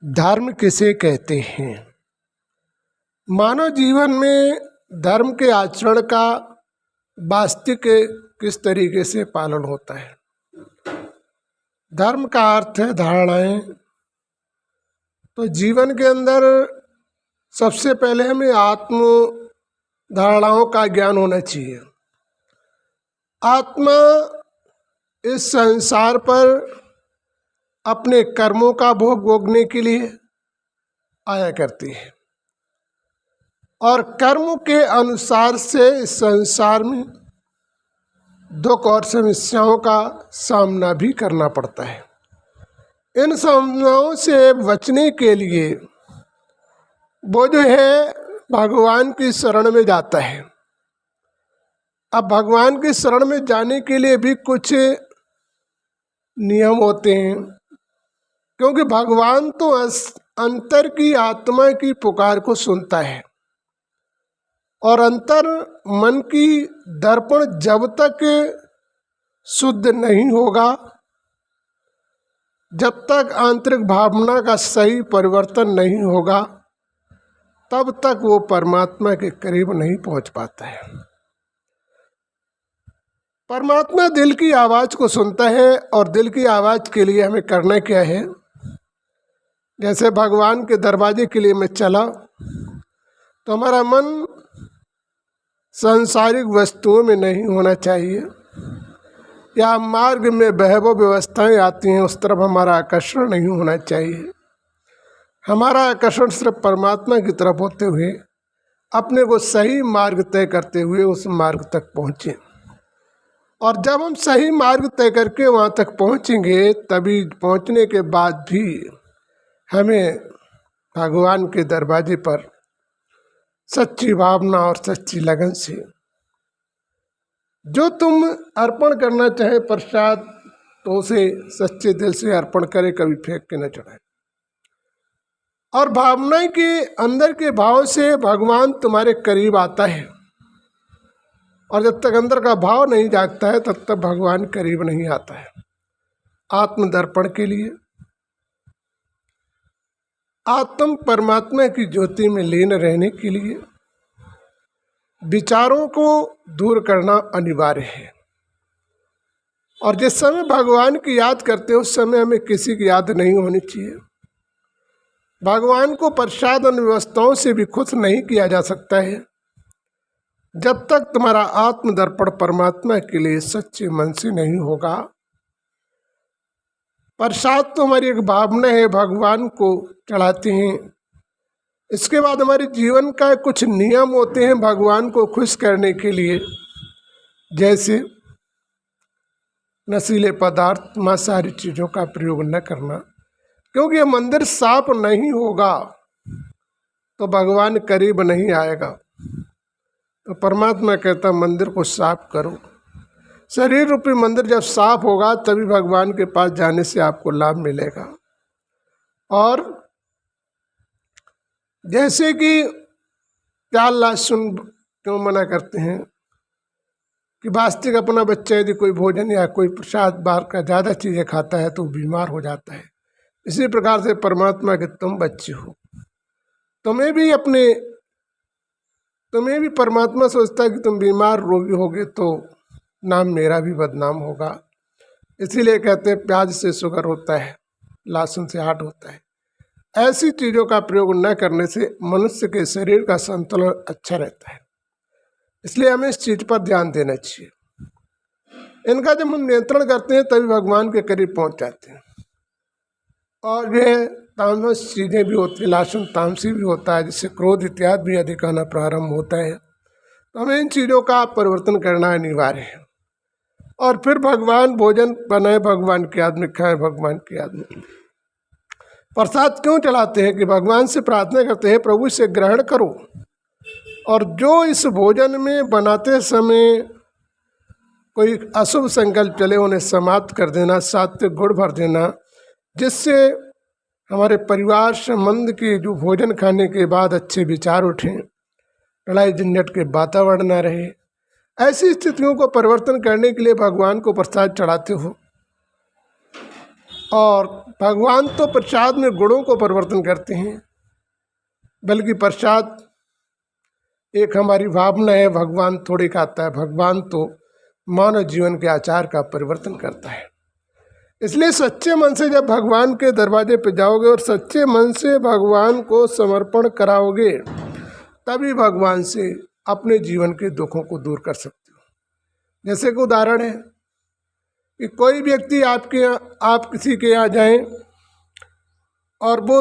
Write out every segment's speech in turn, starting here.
धर्म किसे कहते हैं? मानव जीवन में धर्म के आचरण का वास्तविक किस तरीके से पालन होता है? धर्म का अर्थ है धारणाएं। तो जीवन के अंदर सबसे पहले हमें आत्म धारणाओं का ज्ञान होना चाहिए। आत्मा इस संसार पर अपने कर्मों का भोग भोगने के लिए आया करती है और कर्म के अनुसार से इस संसार में दुख और समस्याओं का सामना भी करना पड़ता है। इन समस्याओं से बचने के लिए वो जो है भगवान की शरण में जाता है। अब भगवान की शरण में जाने के लिए भी कुछ नियम होते हैं, क्योंकि भगवान तो अंतर की आत्मा की पुकार को सुनता है और अंतर मन की दर्पण जब तक शुद्ध नहीं होगा, जब तक आंतरिक भावना का सही परिवर्तन नहीं होगा, तब तक वो परमात्मा के करीब नहीं पहुंच पाता है। परमात्मा दिल की आवाज़ को सुनता है और दिल की आवाज़ के लिए हमें करना क्या है? जैसे भगवान के दरवाजे के लिए मैं चला तो हमारा मन सांसारिक वस्तुओं में नहीं होना चाहिए, या मार्ग में वैभव व्यवस्थाएं आती हैं उस तरफ हमारा आकर्षण नहीं होना चाहिए। हमारा आकर्षण सिर्फ परमात्मा की तरफ होते हुए अपने को सही मार्ग तय करते हुए उस मार्ग तक पहुँचे। और जब हम सही मार्ग तय करके वहाँ तक पहुँचेंगे, तभी पहुँचने के बाद भी हमें भगवान के दरवाजे पर सच्ची भावना और सच्ची लगन से जो तुम अर्पण करना चाहे प्रसाद, तो उसे सच्चे दिल से अर्पण करे, कभी फेंक के न चढ़ाए। और भावना के अंदर के भाव से भगवान तुम्हारे करीब आता है, और जब तक अंदर का भाव नहीं जागता है तब तक भगवान करीब नहीं आता है। आत्मदर्पण के लिए आत्म परमात्मा की ज्योति में लीन रहने के लिए विचारों को दूर करना अनिवार्य है। और जिस समय भगवान की याद करते हैं उस समय हमें किसी की याद नहीं होनी चाहिए। भगवान को प्रसाद और व्यवस्थाओं से भी खुश नहीं किया जा सकता है जब तक तुम्हारा आत्मदर्पण परमात्मा के लिए सच्चे मन से नहीं होगा। प्रसाद तो हमारी एक भावना है, भगवान को चढ़ाते हैं। इसके बाद हमारे जीवन का कुछ नियम होते हैं भगवान को खुश करने के लिए, जैसे नशीले पदार्थ, मांसाहारी चीज़ों का प्रयोग न करना, क्योंकि ये मंदिर साफ नहीं होगा तो भगवान करीब नहीं आएगा। तो परमात्मा कहता मंदिर को साफ करो। शरीर रूपी मंदिर जब साफ होगा तभी भगवान के पास जाने से आपको लाभ मिलेगा। और जैसे कि प्याज लहसुन क्यों मना करते हैं कि वास्तविक अपना बच्चा यदि कोई भोजन या कोई प्रसाद बाहर का ज़्यादा चीज़ें खाता है तो बीमार हो जाता है। इसी प्रकार से परमात्मा के तुम बच्चे हो, तुम्हें भी परमात्मा सोचता है कि तुम बीमार रोगी होगे तो नाम मेरा भी बदनाम होगा। इसीलिए कहते हैं प्याज से शुगर होता है, लहसुन से हार्ट होता है। ऐसी चीज़ों का प्रयोग न करने से मनुष्य के शरीर का संतुलन अच्छा रहता है। इसलिए हमें इस चीज़ पर ध्यान देना चाहिए। इनका जब हम नियंत्रण करते हैं तभी भगवान के करीब पहुंच जाते हैं। और यह तामस चीज़ें भी होती है, लहसुन तामसी भी होता है, जिससे क्रोध इत्यादि भी अधिक आना प्रारंभ होता है। तो हमें इन चीज़ों का परिवर्तन करना अनिवार्य है। और फिर भगवान भोजन बनाए, भगवान की याद में खाएं, भगवान की याद में प्रसाद क्यों चढ़ाते हैं? कि भगवान से प्रार्थना करते हैं प्रभु इसे ग्रहण करो, और जो इस भोजन में बनाते समय कोई अशुभ संकल्प चले उन्हें समाप्त कर देना, सात्विक गुण भर देना, जिससे हमारे परिवार संबंध के जो भोजन खाने के बाद अच्छे विचार उठें, लड़ाई झंझट के वातावरण न रहे। ऐसी स्थितियों को परिवर्तन करने के लिए भगवान को प्रसाद चढ़ाते हो। और भगवान तो प्रसाद में गुणों को परिवर्तन करते हैं, बल्कि प्रसाद एक हमारी भावना है, भगवान थोड़ी खाता है। भगवान तो मानव जीवन के आचार का परिवर्तन करता है। इसलिए सच्चे मन से जब भगवान के दरवाजे पर जाओगे और सच्चे मन से भगवान को समर्पण कराओगे, तभी भगवान से अपने जीवन के दुखों को दूर कर सकते हो। जैसे कि उदाहरण है कि कोई व्यक्ति आप किसी के यहाँ जाएं और वो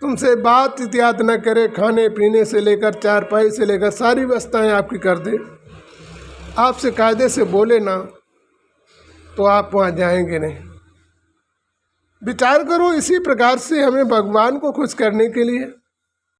तुमसे बात इत्यादि न करे, खाने पीने से लेकर चारपाई से लेकर सारी व्यवस्थाएं आपकी कर दे, आपसे कायदे से बोले ना, तो आप वहाँ जाएंगे नहीं। विचार करो, इसी प्रकार से हमें भगवान को खुश करने के लिए